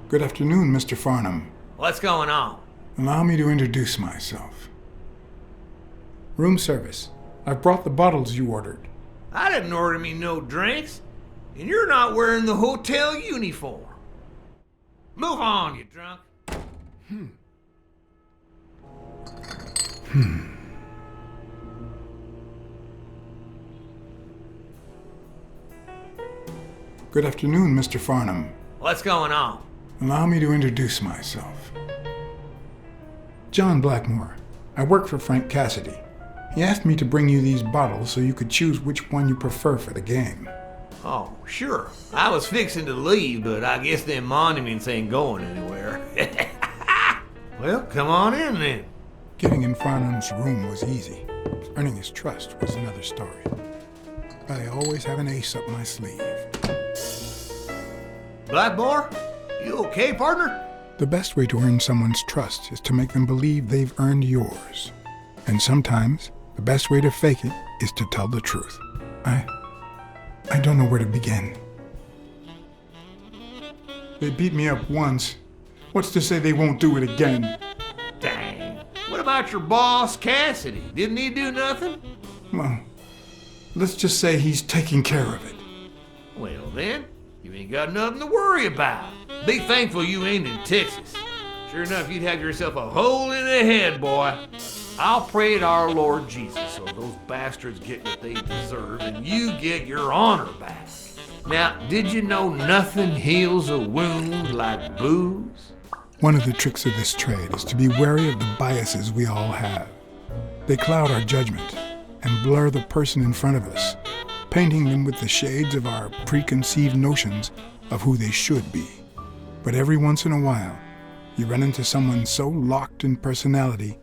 Good afternoon, Mr. Farnham. What's going on? Allow me to introduce myself. Room service. I've brought the bottles you ordered. I didn't order me no drinks, and you're not wearing the hotel uniform. Move on, you drunk. Good afternoon, Mr. Farnham. What's going on? Allow me to introduce myself. John Blackmore. I work for Frank Cassidy. He asked me to bring you these bottles so you could choose which one you prefer for the game. Oh, sure. I was fixing to leave, but I guess them monuments ain't going anywhere. Well, come on in then. Getting in Farnham's room was easy. Earning his trust was another story. I always have an ace up my sleeve. Blackmore, you okay, partner? The best way to earn someone's trust is to make them believe they've earned yours. And sometimes, the best way to fake it is to tell the truth. I don't know where to begin. They beat me up once. What's to say they won't do it again? Dang. What about your boss, Cassidy? Didn't he do nothing? Well, let's just say he's taking care of it. Well then, you ain't got nothing to worry about. Be thankful you ain't in Texas. Sure enough, you'd have yourself a hole in the head, boy. I'll pray to our Lord Jesus so those bastards get what they deserve and you get your honor back. Now, did you know nothing heals a wound like booze? One of the tricks of this trade is to be wary of the biases we all have. They cloud our judgment and blur the person in front of us, painting them with the shades of our preconceived notions of who they should be. But every once in a while, you run into someone so locked in personality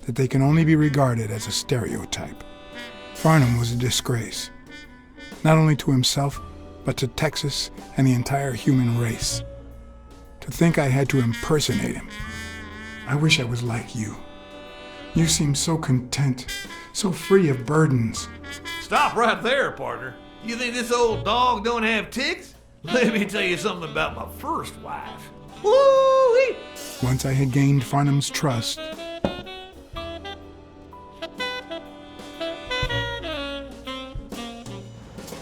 that they can only be regarded as a stereotype. Farnham was a disgrace, not only to himself, but to Texas and the entire human race. To think I had to impersonate him. I wish I was like you. You seem so content, so free of burdens. Stop right there, partner. You think this old dog don't have ticks? Let me tell you something about my first wife. Woo-wee! Once I had gained Farnham's trust,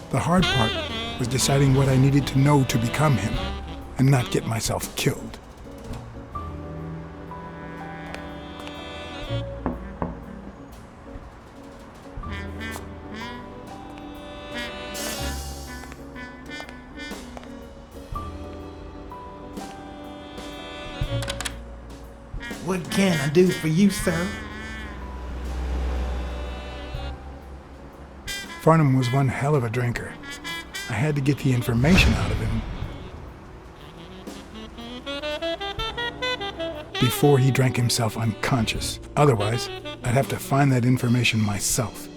the hard part was deciding what I needed to know to become him and not get myself killed. What can I do for you, sir? Farnham was one hell of a drinker. I had to get the information out of him before he drank himself unconscious. Otherwise, I'd have to find that information myself.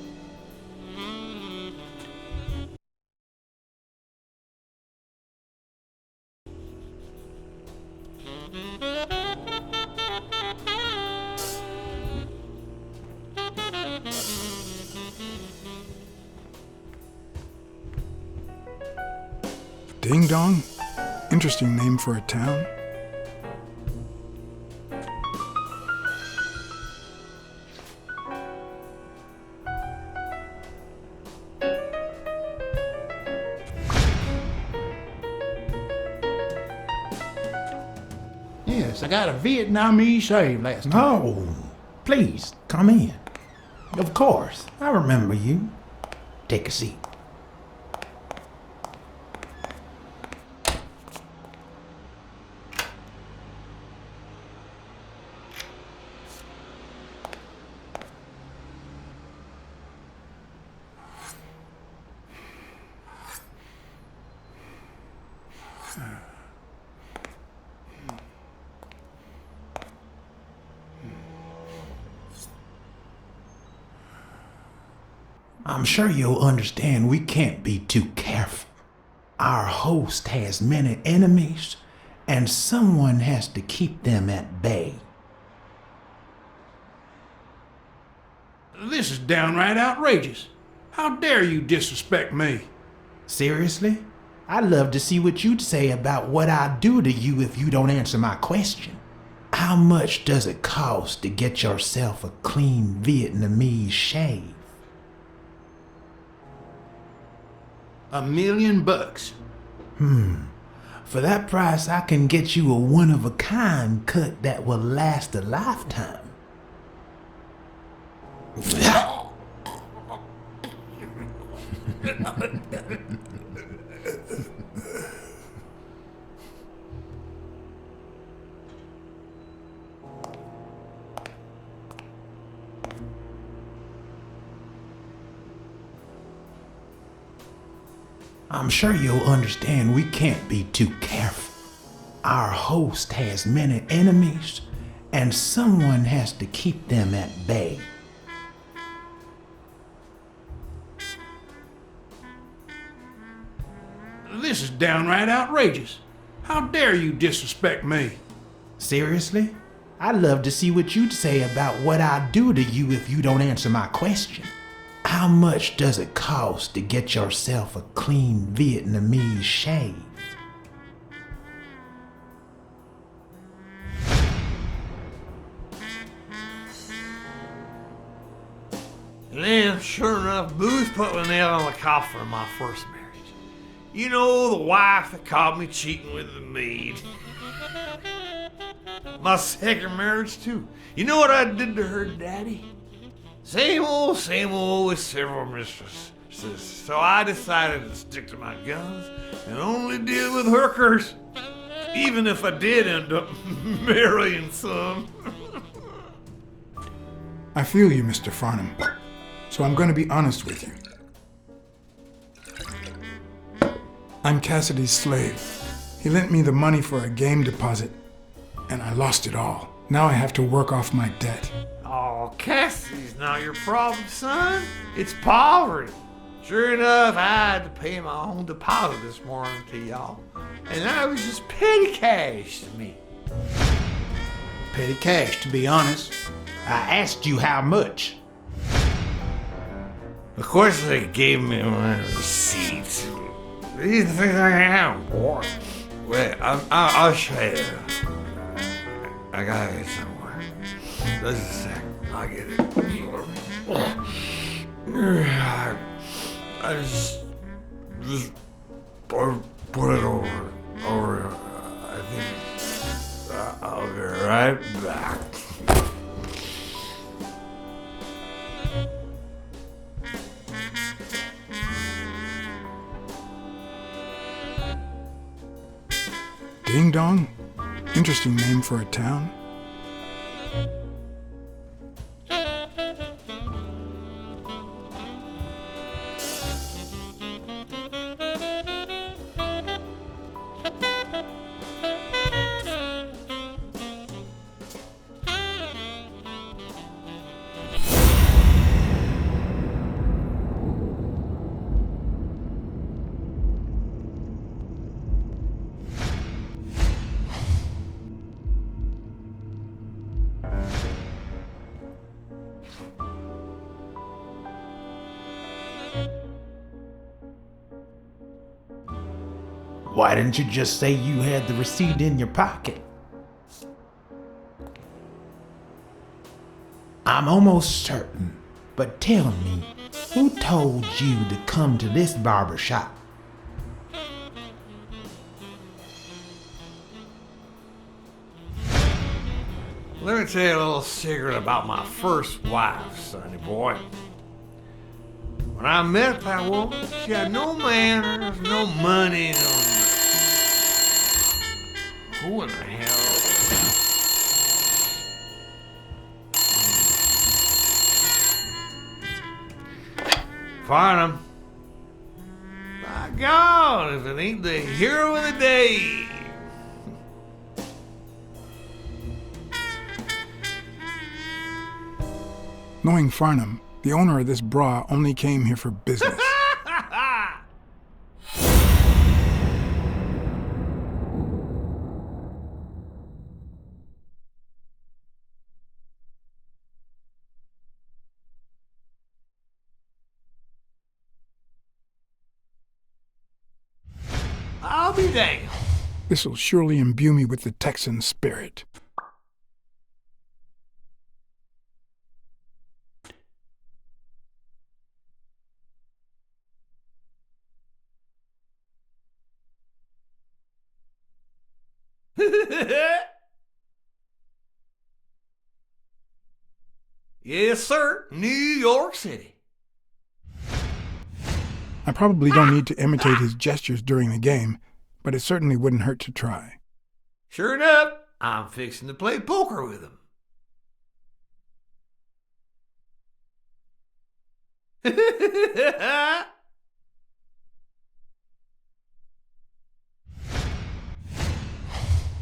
Ding Dong? Interesting name for a town. Yes, I got a Vietnamese shave last night. Oh, please, come in. Of course, I remember you. Take a seat. I'm sure you'll understand we can't be too careful. Our host has many enemies, and someone has to keep them at bay. This is downright outrageous. How dare you disrespect me? Seriously? I'd love to see what you'd say about what I'd do to you if you don't answer my question. How much does it cost to get yourself a clean Vietnamese shave? $1 million. For that price, I can get you a one-of-a-kind cut that will last a lifetime. I'm sure you'll understand we can't be too careful. Our host has many enemies, and someone has to keep them at bay. This is downright outrageous. How dare you disrespect me? Seriously? I'd love to see what you'd say about what I'd do to you if you don't answer my question. How much does it cost to get yourself a clean Vietnamese shave? Then, sure enough, Booth put the nail on the coffin of my first marriage. You know, the wife that caught me cheating with the maid. My second marriage, too. You know what I did to her daddy? Same old with several mistresses. So I decided to stick to my guns and only deal with hookers. Even if I did end up marrying some. I feel you, Mr. Farnham. So I'm going to be honest with you. I'm Cassidy's slave. He lent me the money for a game deposit, and I lost it all. Now I have to work off my debt. Oh, Cassidy's not your problem, son. It's poverty. Sure enough, I had to pay my own deposit this morning to y'all. And that was just petty cash to me. Petty cash, to be honest. I asked you how much. Of course, they gave me my receipts. These things I have, boy. Wait, I'll show you. I got it somewhere. Just a sec. I'll get it. I just put it over. I think I'll be right back. Ding Dong? Interesting name for a town. Why didn't you just say you had the receipt in your pocket? I'm almost certain, but tell me, who told you to come to this barber shop? Let me tell you a little secret about my first wife, sonny boy. When I met that woman, she had no manners, no money, no... Who in the hell? Farnham. My God, if it ain't the hero of the day. Knowing Farnham, the owner of this bra only came here for business. be damned. This'll surely imbue me with the Texan spirit. Yes, sir. New York City. I probably don't need to imitate his gestures during the game, but it certainly wouldn't hurt to try. Sure enough, I'm fixing to play poker with him.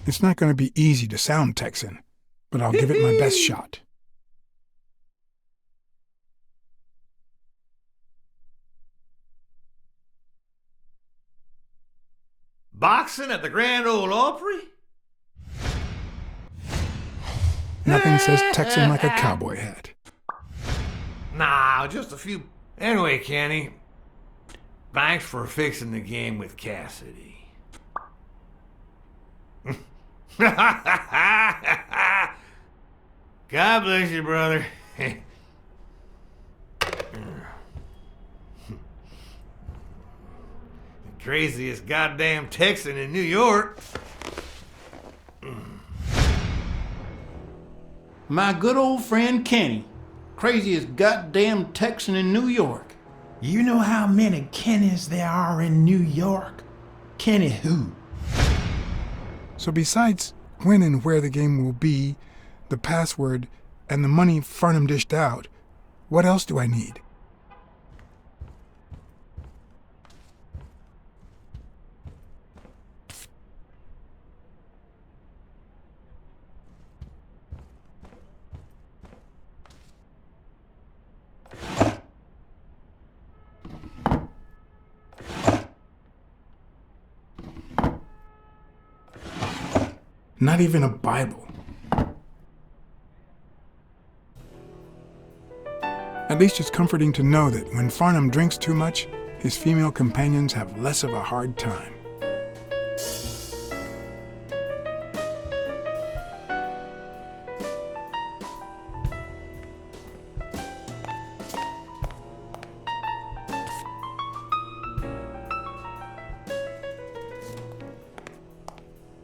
It's not going to be easy to sound Texan, but I'll give it my best shot. Boxing at the Grand Ole Opry? Nothing says Texan like a cowboy hat. Nah, just a few. Anyway, Kenny, thanks for fixing the game with Cassidy. God bless you, brother. Craziest goddamn Texan in New York. My good old friend Kenny. Craziest goddamn Texan in New York. You know how many Kennys there are in New York? Kenny who? So besides when and where the game will be, the password, and the money Farnham dished out, what else do I need? Not even a Bible. At least it's comforting to know that when Farnham drinks too much, his female companions have less of a hard time.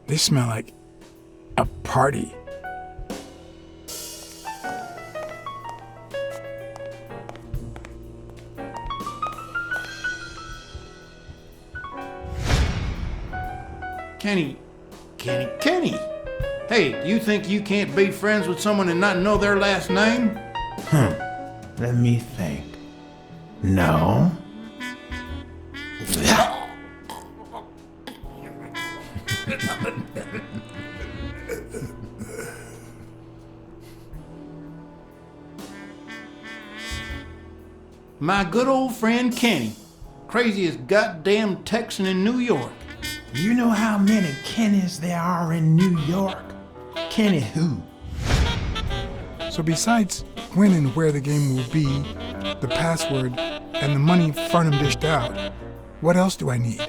They smell like a party. Kenny. Hey, do you think you can't be friends with someone and not know their last name? Let me think. No. My good old friend Kenny. Craziest goddamn Texan in New York. You know how many Kennys there are in New York? Kenny who? So besides when and where the game will be, the password, and the money Farnham dished out, what else do I need?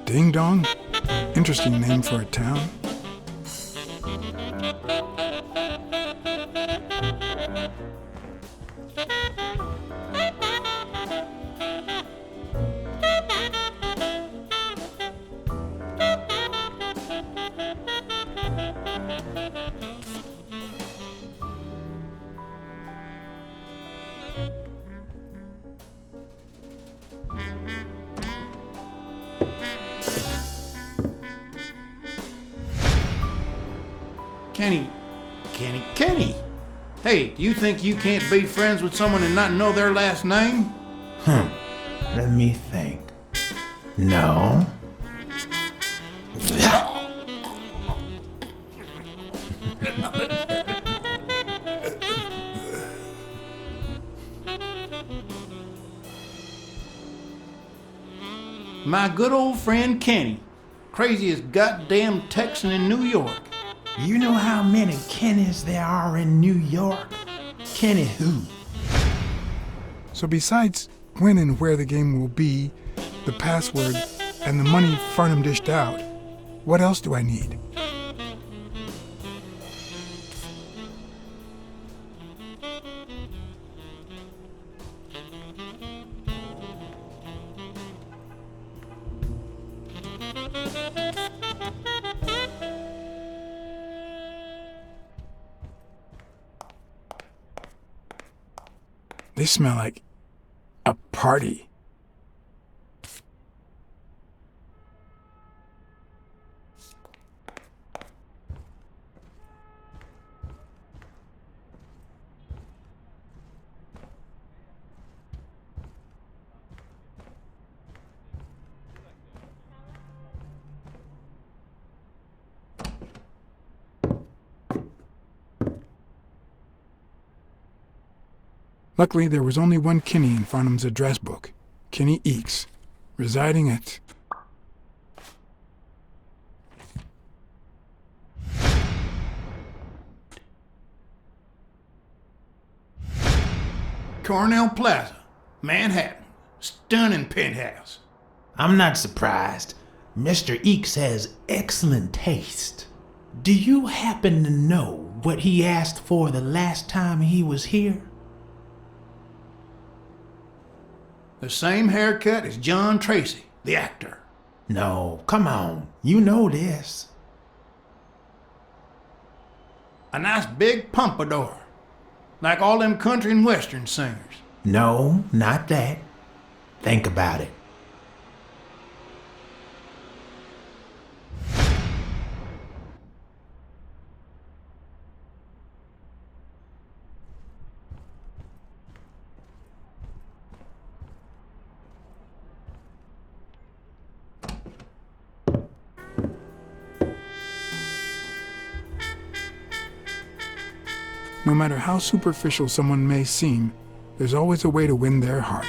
Ding Dong? Interesting name for a town. Kenny. Hey, do you think you can't be friends with someone and not know their last name? Let me think. No. My good old friend Kenny. Craziest goddamn Texan in New York. You know how many Kennys there are in New York? Kenny who? So besides when and where the game will be, the password, and the money Farnham dished out, what else do I need? They smell like a party. Luckily, there was only one Kinney in Farnham's address book, Kinney Eakes, residing at... Cornell Plaza, Manhattan. Stunning penthouse. I'm not surprised. Mr. Eakes has excellent taste. Do you happen to know what he asked for the last time he was here? The same haircut as John Tracy, the actor. No, come on. You know this. A nice big pompadour. Like all them country and western singers. No, not that. Think about it. No matter how superficial someone may seem, there's always a way to win their heart.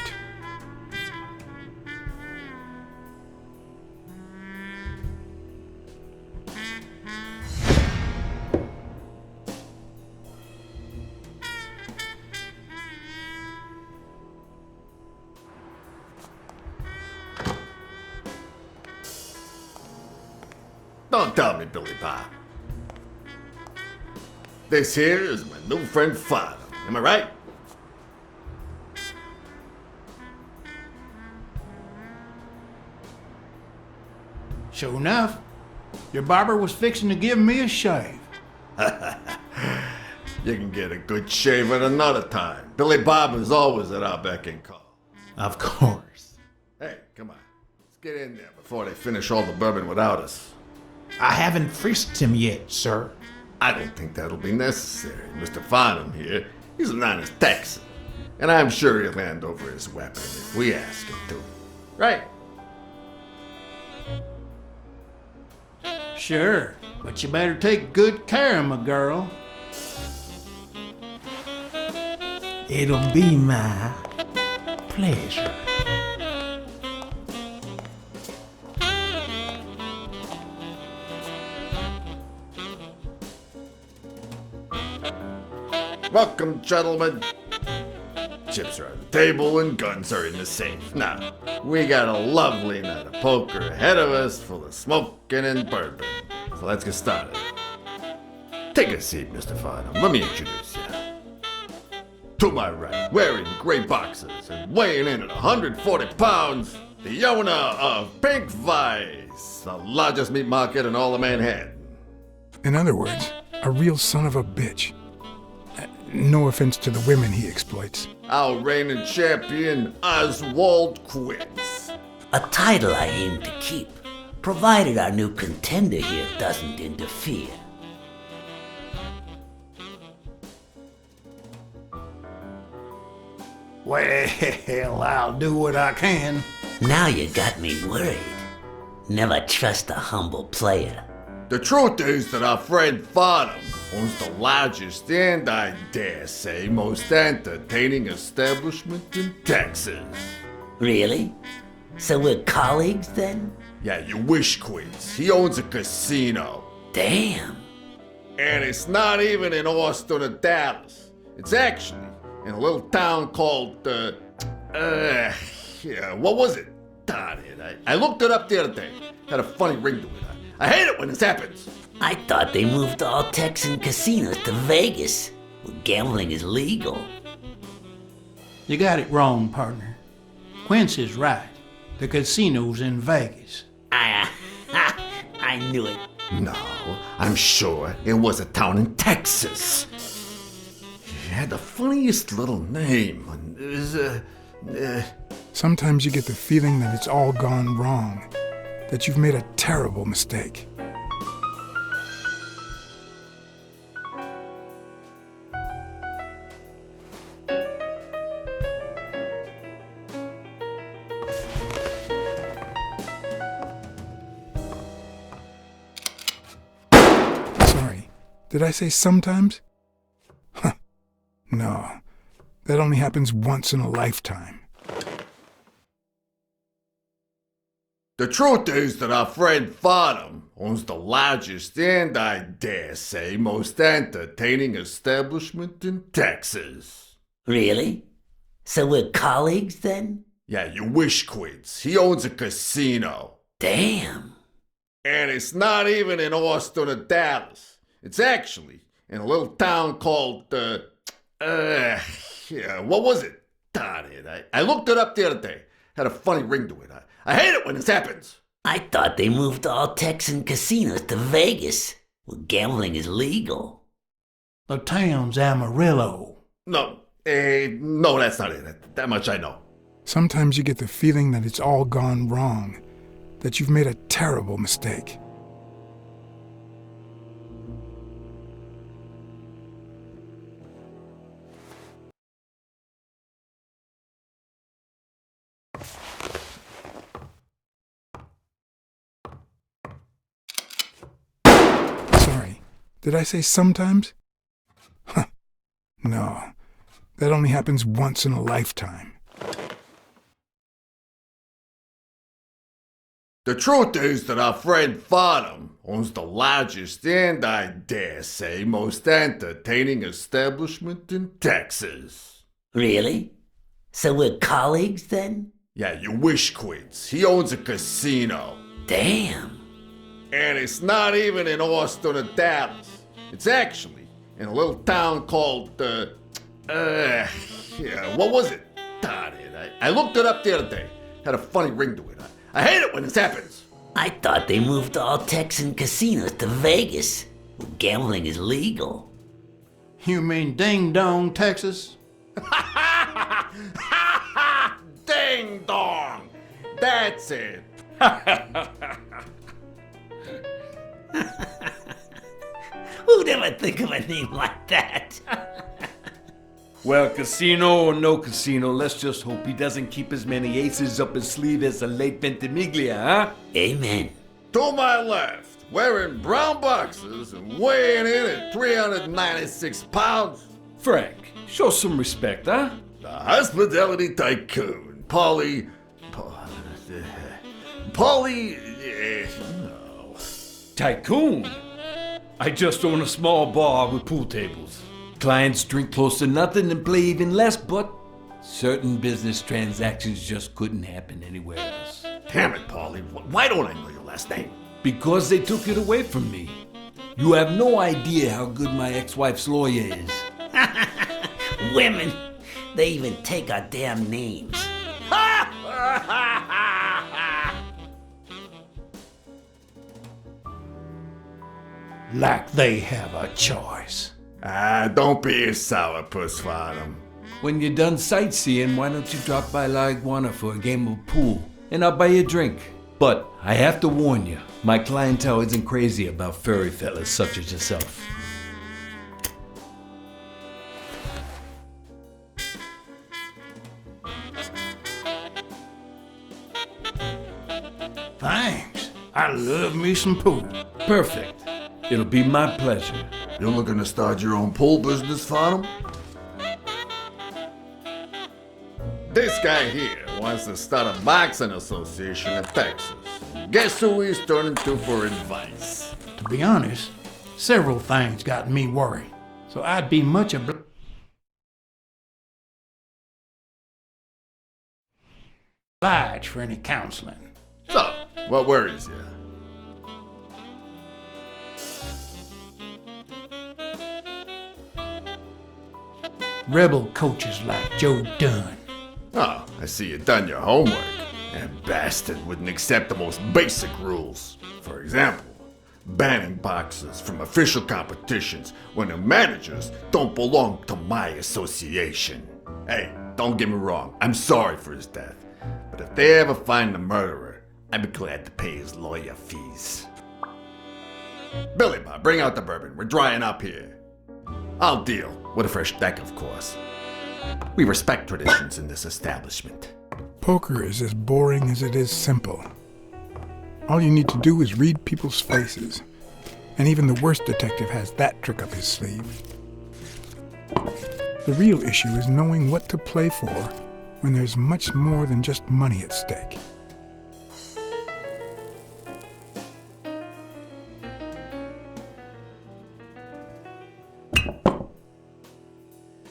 Don't tell me, Billy Bob. This here is my new friend Father. Am I right? Sure enough, your barber was fixing to give me a shave. You can get a good shave at another time. Billy Bob is always at our beck and call. Of course. Hey, come on. Let's get in there before they finish all the bourbon without us. I haven't frisked him yet, sir. I don't think that'll be necessary. Mr. Farnham here, he's an honest Texan. And I'm sure he'll hand over his weapon if we ask him to. Right? Sure, but you better take good care of my girl. It'll be my pleasure. Welcome, gentlemen. Chips are on the table and guns are in the safe. Now, we got a lovely night of poker ahead of us full of smoking and bourbon. So let's get started. Take a seat, Mr. Farnham. Let me introduce you. To my right, wearing gray boxers and weighing in at 140 pounds, the owner of Pink Vice, the largest meat market in all of Manhattan. In other words, a real son of a bitch. No offense to the women he exploits. Our reigning champion, Oswald Quince. A title I aim to keep, provided our new contender here doesn't interfere. Well, I'll do what I can. Now you got me worried. Never trust a humble player. The truth is that our friend Farnham owns the largest and, I dare say, most entertaining establishment in Texas. Really? So we're colleagues then? Yeah, you wish, Quiz. He owns a casino. Damn. And it's not even in Austin or Dallas. It's actually in a little town called, what was it? Darn it. I looked it up the other day. Had a funny ring to it. I hate it when this happens. I thought they moved all Texan casinos to Vegas, where gambling is legal. You got it wrong, partner. Quince is right. The casino's in Vegas. I knew it. No, I'm sure it was a town in Texas. It had the funniest little name. It was, Sometimes you get the feeling that it's all gone wrong, that you've made a terrible mistake. Sorry, did I say sometimes? Huh. No, that only happens once in a lifetime. The truth is that our friend Farnham owns the largest and, I dare say, most entertaining establishment in Texas. Really? So we're colleagues then? Yeah, you wish, Quiz. He owns a casino. Damn. And it's not even in Austin or Dallas. It's actually in a little town called, what was it? Darn it. I looked it up the other day. Had a funny ring to it. I hate it when this happens. I thought they moved all Texan casinos to Vegas, where gambling is legal. The town's Amarillo. No, that's not it. That much I know. Sometimes you get the feeling that it's all gone wrong, that you've made a terrible mistake. Sorry, did I say sometimes? Huh. No, that only happens once in a lifetime. The truth is that our friend Farnham owns the largest and, I dare say, most entertaining establishment in Texas. Really? So we're colleagues then? Yeah, you wish, Quiz. He owns a casino. Damn. And it's not even in Austin or Dallas. It's actually in a little town called, what was it? Darn it. I looked it up the other day. Had a funny ring to it. I hate it when this happens. I thought they moved all Texan casinos to Vegas, where gambling is legal. You mean Ding Dong, Texas? Ding dong! That's it. Who'd ever think of a name like that? Well, casino or no casino, let's just hope he doesn't keep as many aces up his sleeve as the late Ventimiglia, huh? Amen. To my left, wearing brown boxers and weighing in at 396 pounds, Frank, show some respect, huh? the hospitality tycoon, Polly, no. Tycoon. I just own a small bar with pool tables. Clients drink close to nothing and play even less, but certain business transactions just couldn't happen anywhere else. Damn it, Polly, why don't I know your last name? Because they took it away from me. You have no idea how good my ex-wife's lawyer is. Women, they even take our damn names. Like they have a choice. Don't be a sourpuss, Farnham. When you're done sightseeing, why don't you drop by La Iguana for a game of pool, and I'll buy you a drink. But I have to warn you, my clientele isn't crazy about furry fellas such as yourself. Thanks. I love me some pool. Perfect. It'll be my pleasure. You looking to start your own pool business, Farnham? This guy here wants to start a boxing association in Texas. Guess who he's turning to for advice? To be honest, several things got me worried, so I'd be much obliged for any counseling. So, what worries you? Rebel coaches like Joe Dunn. Oh, I see you done your homework. That bastard wouldn't accept the most basic rules. For example, banning boxers from official competitions when the managers don't belong to my association. Hey, don't get me wrong, I'm sorry for his death. But if they ever find the murderer, I'd be glad to pay his lawyer fees. Billy Bob, bring out the bourbon. We're drying up here. I'll deal with a fresh deck, of course. We respect traditions in this establishment. Poker is as boring as it is simple. All you need to do is read people's faces. And even the worst detective has that trick up his sleeve. The real issue is knowing what to play for when there's much more than just money at stake.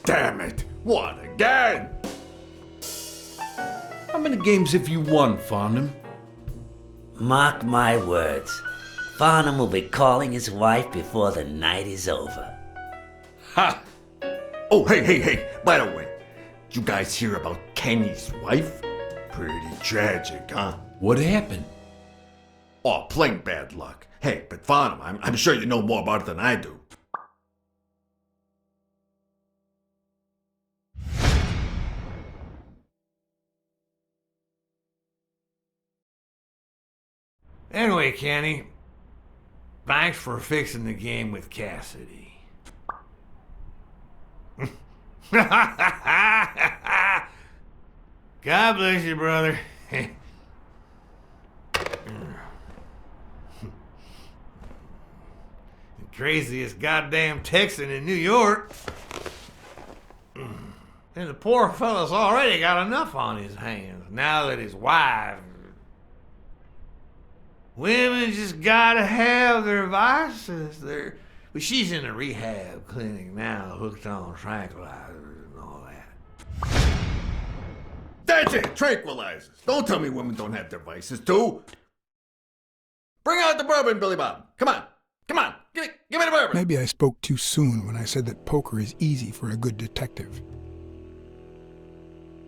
Damn it! What again? How many games have you won, Farnham? Mark my words. Farnham will be calling his wife before the night is over. Ha! Oh, hey, by the way, did you guys hear about Kenny's wife? Pretty tragic, huh? What happened? Oh, plain bad luck. Hey, but Farnham, I'm sure you know more about it than I do. Anyway, Kenny, thanks for fixing the game with Cassidy. God bless you, brother. The craziest goddamn Texan in New York. And the poor fella's already got enough on his hands now that his wife... Women just gotta have their vices. But she's in a rehab clinic now, hooked on tranquilizers and all that. That's it, tranquilizers. Don't tell me women don't have their vices, too. Bring out the bourbon, Billy Bob. Come on, give me the bourbon. Maybe I spoke too soon when I said that poker is easy for a good detective.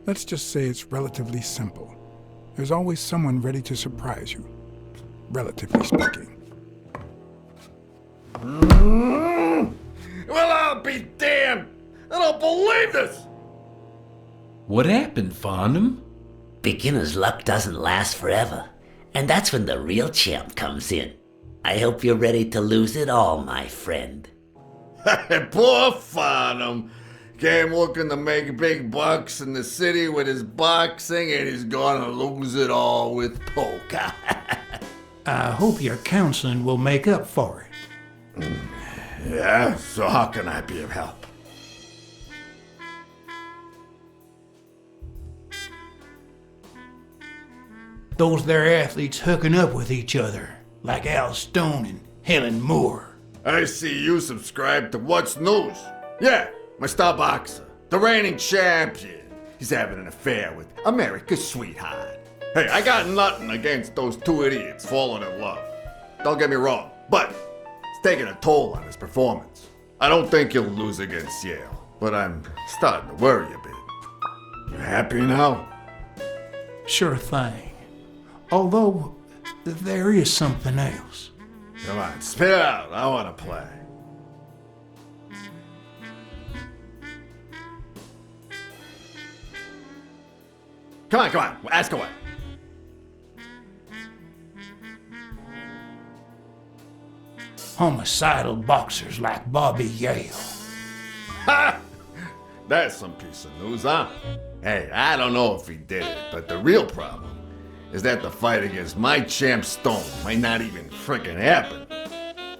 Let's just say it's relatively simple. There's always someone ready to surprise you, relatively speaking. Well, I'll be damned. I don't believe this. What happened, Farnham? Beginner's luck doesn't last forever, and that's when the real champ comes in. I hope you're ready to lose it all, my friend. Poor Farnham. Came looking to make big bucks in the city with his boxing, and he's gonna lose it all with poker. I hope your counseling will make up for it. Yeah, so how can I be of help? Those there athletes hooking up with each other, like Al Stone and Helen Moore. I see you subscribe to What's News. Yeah, my star boxer, the reigning champion. He's having an affair with America's sweetheart. Hey, I got nothing against those two idiots falling in love. Don't get me wrong, but it's taking a toll on his performance. I don't think he'll lose against Yale, but I'm starting to worry a bit. You happy now? Sure thing. Although, there is something else. Come on, spit it out. I want to play. Come on, ask away. Homicidal boxers like Bobby Yale. Ha! That's some piece of news, huh? Hey, I don't know if he did it, but the real problem is that the fight against my champ Stone might not even frickin' happen.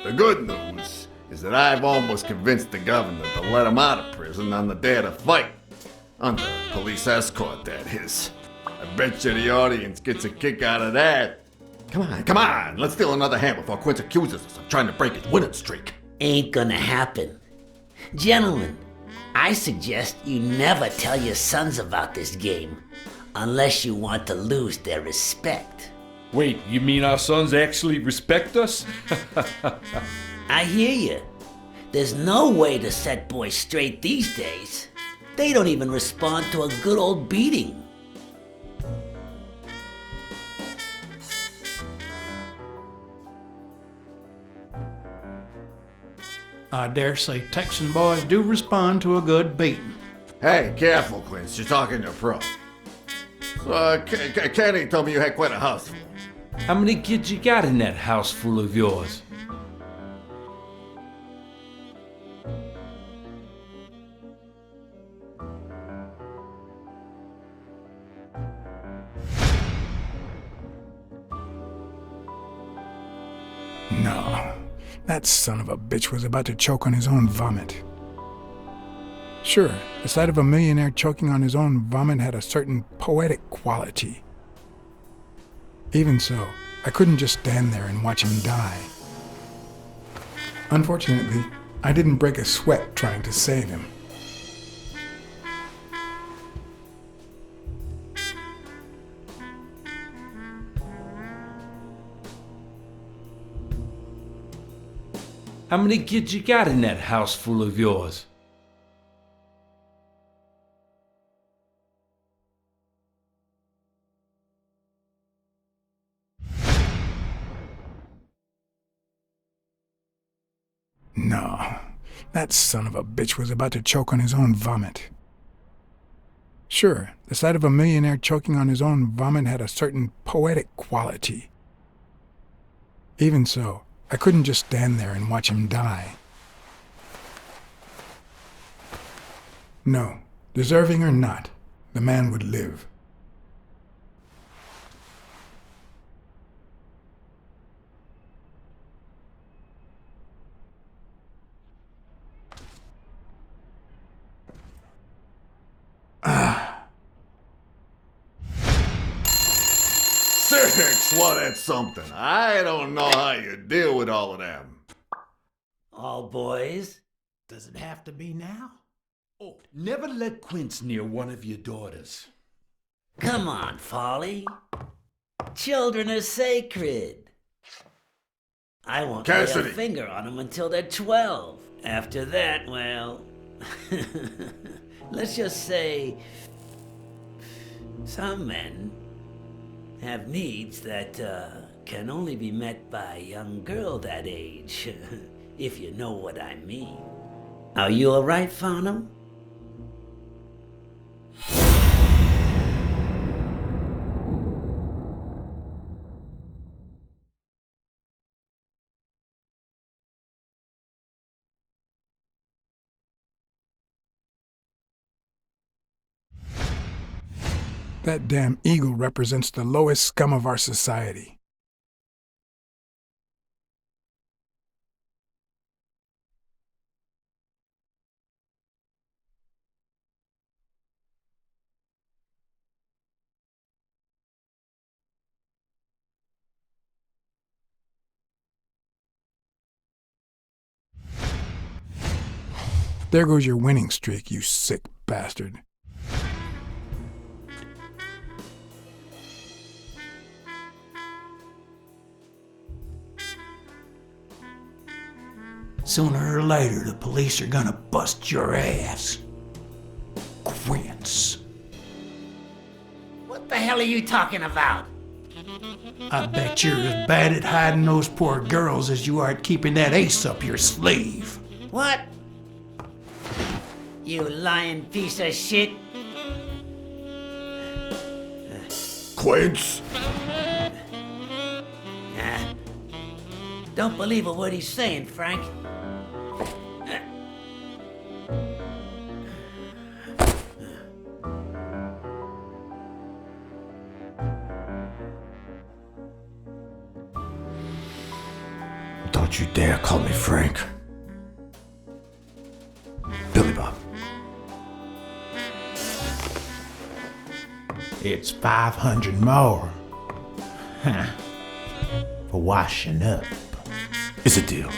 The good news is that I've almost convinced the governor to let him out of prison on the day of the fight. Under police escort, that is. I bet you the audience gets a kick out of that. Come on, let's steal another hand before Quince accuses us of trying to break his winning streak. Ain't gonna happen. Gentlemen, I suggest you never tell your sons about this game, unless you want to lose their respect. Wait, you mean our sons actually respect us? I hear you. There's no way to set boys straight these days. They don't even respond to a good old beating. I dare say Texan boys do respond to a good beating. Hey, careful, Quince, you're talking to a pro. So, Kenny told me you had quite a house full. How many kids you got in that house full of yours? No, that son of a bitch was about to choke on his own vomit. Sure, the sight of a millionaire choking on his own vomit had a certain poetic quality. Even so, I couldn't just stand there and watch him die. Unfortunately, I didn't break a sweat trying to save him. How many kids you got in that house full of yours? No, that son of a bitch was about to choke on his own vomit. Sure, the sight of a millionaire choking on his own vomit had a certain poetic quality. Even so, I couldn't just stand there and watch him die. No, deserving or not, the man would live. Six, well, that's something. I don't know how you deal with all of them. All boys? Does it have to be now? Oh, never let Quince near one of your daughters. Come on, Folly. Children are sacred. I won't lay Cassidy. a finger on them until they're 12. After that, well, let's just say some men have needs that can only be met by a young girl that age, if you know what I mean. Are you all right, Farnham? That damn eagle represents the lowest scum of our society. There goes your winning streak, you sick bastard. Sooner or later, the police are gonna bust your ass. Quince. What the hell are you talking about? I bet you're as bad at hiding those poor girls as you are at keeping that ace up your sleeve. What? You lying piece of shit. Quince? Don't believe a word he's saying, Frank. Don't you dare call me Frank. Billy Bob. It's 500 more. Huh. For washing up. It's a deal.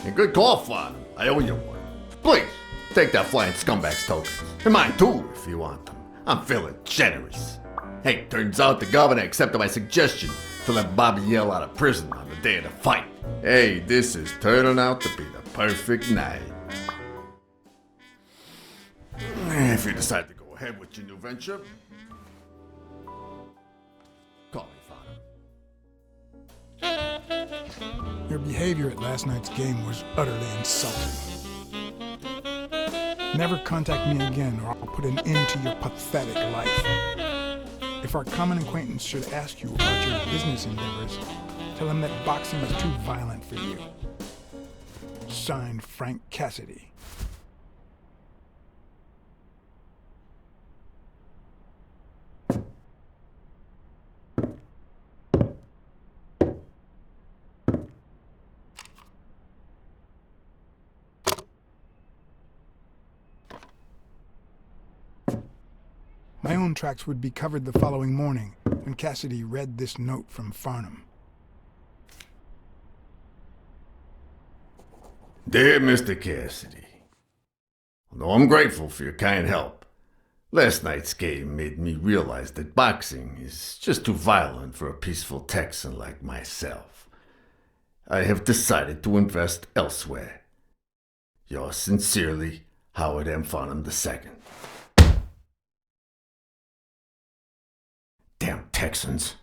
A good call, Father. I owe you one. Please, take that flying scumbag's tokens. And mine too, if you want them. I'm feeling generous. Hey, turns out the governor accepted my suggestion to let Bobby yell out of prison on the day of the fight. Hey, this is turning out to be the perfect night. If you decide to go ahead with your new venture, call me, Father. Your behavior at last night's game was utterly insulting. Never contact me again or I'll put an end to your pathetic life. If our common acquaintance should ask you about your business endeavors, tell him that boxing is too violent for you. Signed, Frank Cassidy. My own tracks would be covered the following morning when Cassidy read this note from Farnham. Dear Mr. Cassidy, although I'm grateful for your kind help, last night's game made me realize that boxing is just too violent for a peaceful Texan like myself. I have decided to invest elsewhere. Yours sincerely, Howard M. Farnham II. Damn Texans.